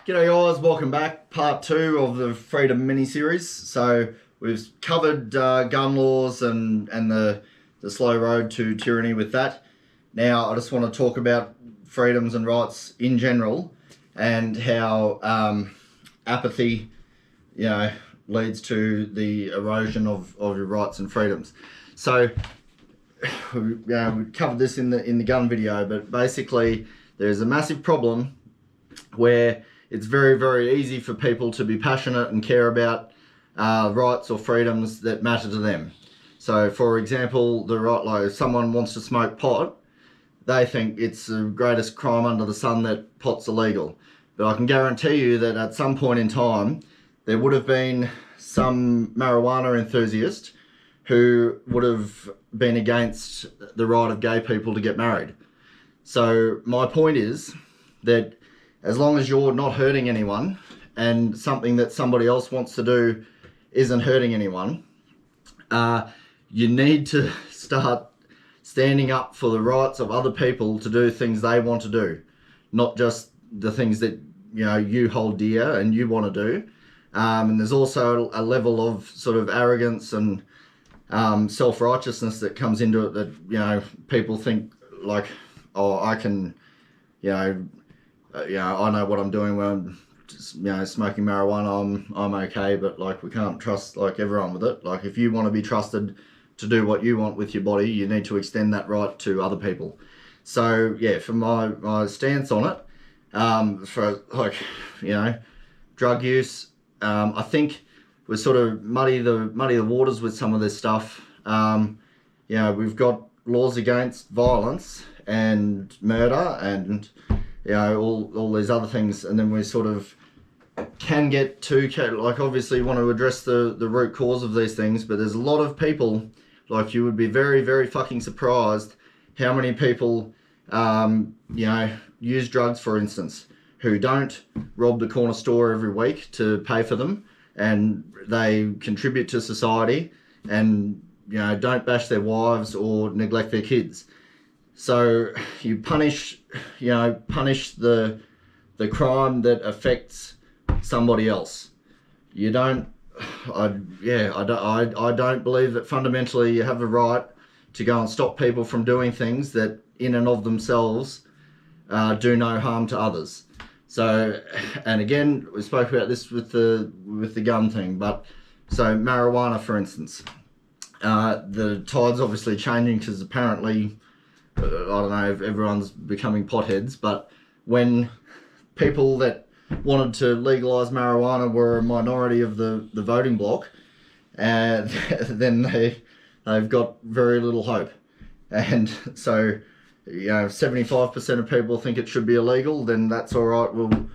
G'day guys, welcome back. Part 2 of the Freedom mini-series. So we've covered gun laws and the slow road to tyranny with that. Now I just want to talk about freedoms and rights in general and how apathy, leads to the erosion of your rights and freedoms. So we covered this in the gun video, but basically there's a massive problem where it's very, very easy for people to be passionate and care about rights or freedoms that matter to them. So, for example, if someone wants to smoke pot, they think it's the greatest crime under the sun that pot's illegal. But I can guarantee you that at some point in time, there would have been some marijuana enthusiast who would have been against the right of gay people to get married. So my point is that as long as you're not hurting anyone and something that somebody else wants to do isn't hurting anyone, you need to start standing up for the rights of other people to do things they want to do, not just the things that you hold dear and you want to do. And there's also a level of sort of arrogance and self-righteousness that comes into it that people think like, oh, I can, I know what I'm doing when I'm just, smoking marijuana. I'm okay, but like we can't trust like everyone with it. Like if you want to be trusted to do what you want with your body, you need to extend that right to other people. So yeah, for my stance on it, for drug use, I think we sort of muddy the waters with some of this stuff. We've got laws against violence and murder and all these other things, and then we sort of can get to obviously want to address the root cause of these things, but there's a lot of people, like you would be very, very fucking surprised how many people use drugs, for instance, who don't rob the corner store every week to pay for them, and they contribute to society and don't bash their wives or neglect their kids. So you punish the crime that affects somebody else. You don't. I don't believe that fundamentally you have a right to go and stop people from doing things that, in and of themselves, do no harm to others. So, and again, we spoke about this with the gun thing. But so marijuana, for instance, the tide's obviously changing because apparently, I don't know if everyone's becoming potheads, but when people that wanted to legalise marijuana were a minority of the voting bloc, then they've got very little hope. And so, 75% of people think it should be illegal, then that's all right. We'll,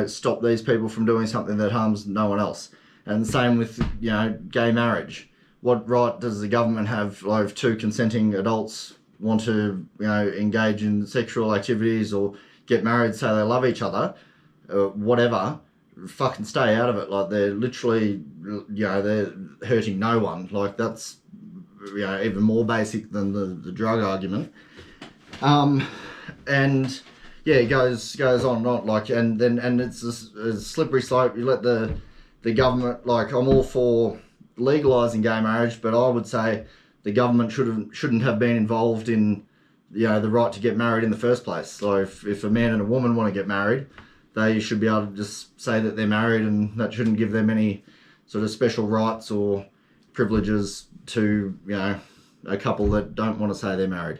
stop these people from doing something that harms no one else. And same with, gay marriage. What right does the government have if two consenting adults want to engage in sexual activities or get married, say they love each other, whatever, fucking stay out of it. Like they're literally they're hurting no one. Like that's even more basic than the drug argument. And yeah, it goes on and on, like, and it's a slippery slope. You let the government, like, I'm all for legalising gay marriage, but I would say the government shouldn't have been involved in the right to get married in the first place. So if a man and a woman want to get married, they should be able to just say that they're married, and that shouldn't give them any sort of special rights or privileges to a couple that don't want to say they're married.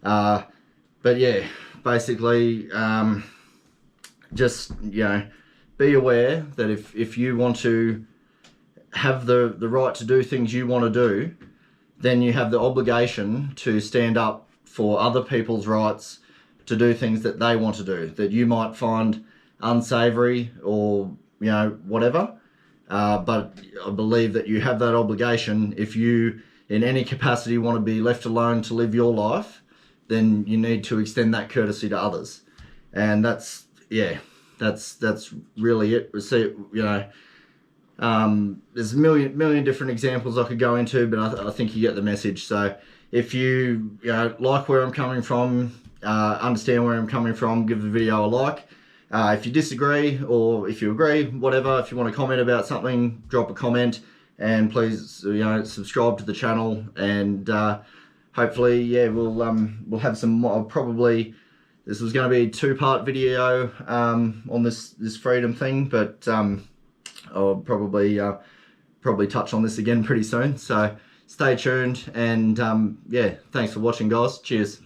But yeah, basically just be aware that if you want to have the right to do things you want to do, then you have the obligation to stand up for other people's rights to do things that they want to do, that you might find unsavoury or whatever. But I believe that you have that obligation. If you in any capacity want to be left alone to live your life, then you need to extend that courtesy to others. And that's really it. We see, there's a million different examples I could go into, but I think you get the message. So if you like where I'm coming from, understand where I'm coming from, give the video a like. If you disagree or if you agree, whatever, if you want to comment about something, drop a comment, and please, subscribe to the channel. And hopefully, yeah, we'll have some more. Probably this was going to be a 2-part video on this freedom thing, but I'll probably touch on this again pretty soon. So stay tuned, and yeah, thanks for watching, guys. Cheers.